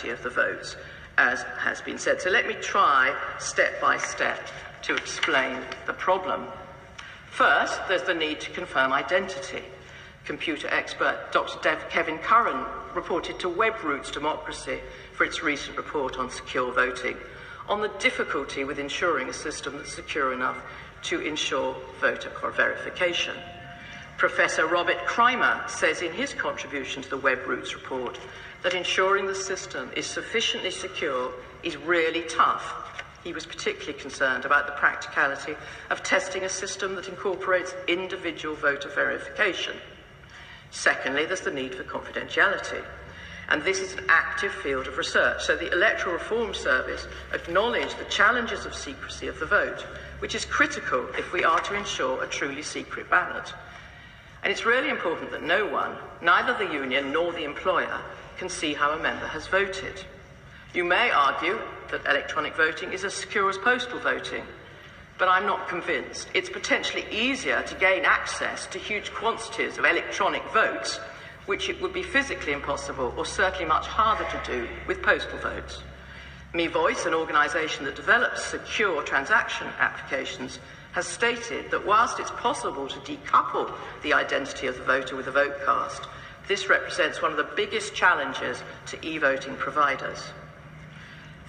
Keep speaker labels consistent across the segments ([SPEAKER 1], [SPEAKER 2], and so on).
[SPEAKER 1] identity of the votes, as has been said. So let me try step by step to explain the problem. First, there's the need to confirm identity. Computer expert Dr. Kevin Curran reported to Web-Roots Democracy for its recent report on secure voting on the difficulty with ensuring a system that's secure enough to ensure voter verification. Professor Robert Krymer says in his contribution to the Web-Roots report that ensuring the system is sufficiently secure is really tough. He was particularly concerned about the practicality of testing a system that incorporates individual voter verification. Secondly, there's the need for confidentiality. And this is an active field of research. So the Electoral Reform Service acknowledged the challenges of secrecy of the vote, which is critical if we are to ensure a truly secret ballot. And it's really important that no one, neither the union nor the employer, can see how a member has voted. You may argue that electronic voting is as secure as postal voting, but I'm not convinced. It's potentially easier to gain access to huge quantities of electronic votes, which it would be physically impossible or certainly much harder to do with postal votes. MeVoice, an organisation that develops secure transaction applications, has stated that whilst it's possible to decouple the identity of the voter with a vote cast, this represents one of the biggest challenges to e-voting providers.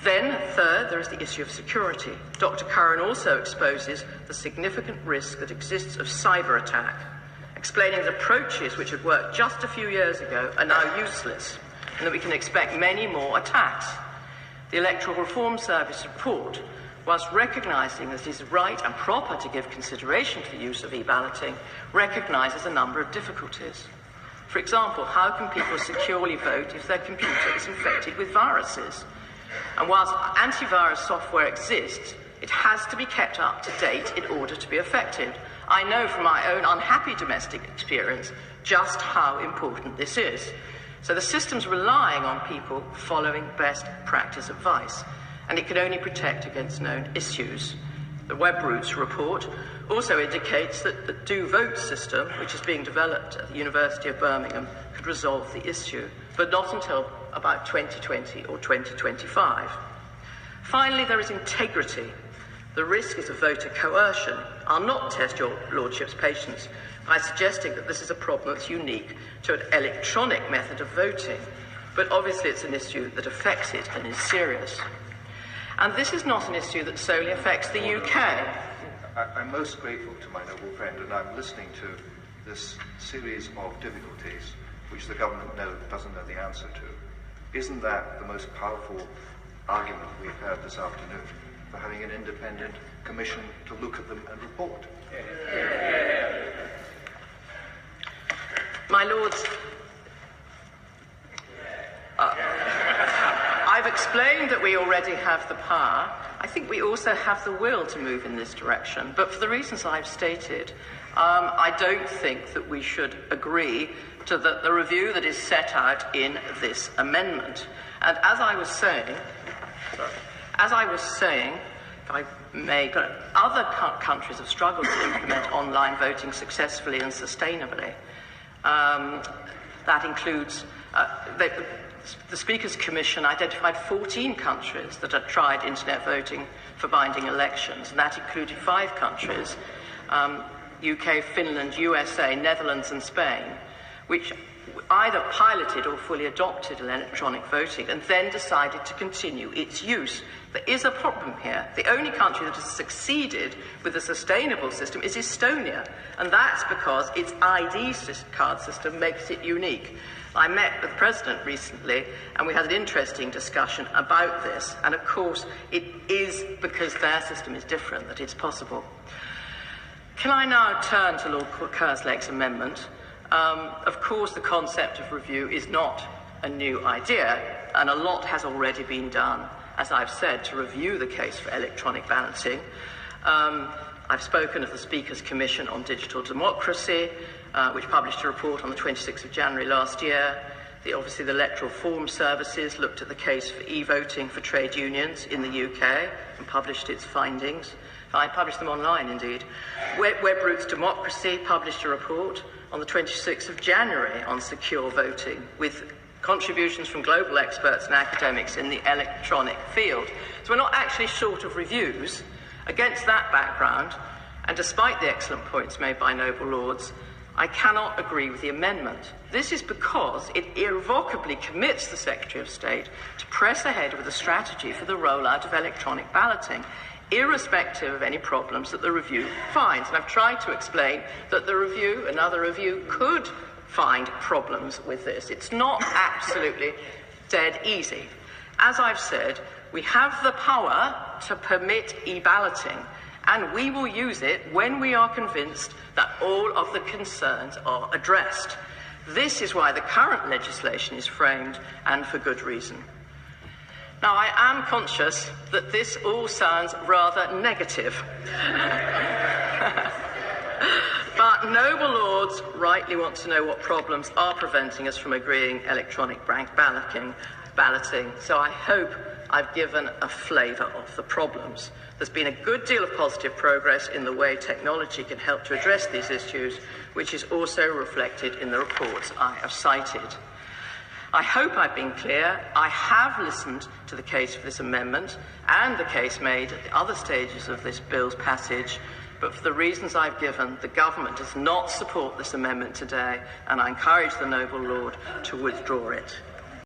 [SPEAKER 1] Then, third, there is the issue of security. Dr. Curran also exposes the significant risk that exists of cyber attack, explaining that approaches which had worked just a few years ago are now useless, and that we can expect many more attacks. The Electoral Reform Service report, whilst recognising that it is right and proper to give consideration to the use of e-balloting, recognises a number of difficulties. For example, how can people securely vote if their computer is infected with viruses? And whilst antivirus software exists, it has to be kept up to date in order to be effective. I know from my own unhappy domestic experience just how important this is. So the system's relying on people following best practice advice, and it can only protect against known issues. The Web-Roots report also indicates that the Do Vote system, which is being developed at the University of Birmingham, could resolve the issue, but not until about 2020 or 2025. Finally, there is integrity. The risk is of voter coercion. I'll not test your lordship's patience by suggesting that this is a problem that's unique to an electronic method of voting, but obviously it's an issue that affects it and is serious. And this is not an issue that solely affects the UK.
[SPEAKER 2] I'm most grateful to my noble friend, and I'm listening to this series of difficulties which the government doesn't know the answer to. Isn't that the most powerful argument we've heard this afternoon for having an independent commission to look at them and report?
[SPEAKER 1] My Lords, I've explained that we already have the power. I think we also have the will to move in this direction, but for the reasons I've stated, I don't think that we should agree to the review that is set out in this amendment. And as I was saying, if I may, other countries have struggled to implement online voting successfully and sustainably. That includes, the Speaker's Commission identified 14 countries that had tried internet voting for binding elections, and that included 5 countries, UK, Finland, USA, Netherlands and Spain, which either piloted or fully adopted electronic voting and then decided to continue its use. There is a problem here. The only country that has succeeded with a sustainable system is Estonia, and that's because its ID card system makes it unique. I met with the President recently, and we had an interesting discussion about this, and of course it is because their system is different that it's possible. Can I now turn to Lord Kersleg's amendment? Of course, the concept of review is not a new idea, and a lot has already been done, as I've said, to review the case for electronic balloting. I've spoken of the Speaker's Commission on Digital Democracy, which published a report on the 26th of January last year. Obviously, the Electoral Reform Services looked at the case for e-voting for trade unions in the UK and published its findings. I published them online, indeed. Web-Roots Democracy published a report on the 26th of January on secure voting with contributions from global experts and academics in the electronic field. So we're not actually short of reviews. Against that background, and despite the excellent points made by noble lords, I cannot agree with the amendment. This is because it irrevocably commits the Secretary of State to press ahead with a strategy for the rollout of electronic balloting, irrespective of any problems that the review finds. And I've tried to explain that the review, another review, could find problems with this. It's not absolutely dead easy. As I've said, we have the power to permit e-balloting, and we will use it when we are convinced that all of the concerns are addressed. This is why the current legislation is framed, and for good reason. Now, I am conscious that this all sounds rather negative. But noble lords rightly want to know what problems are preventing us from agreeing electronic bank balloting, so I hope I've given a flavour of the problems. There's been a good deal of positive progress in the way technology can help to address these issues, which is also reflected in the reports I have cited. I hope I've been clear. I have listened to the case for this amendment and the case made at the other stages of this bill's passage, but for the reasons I've given, the government does not support this amendment today, and I encourage the noble lord to withdraw it.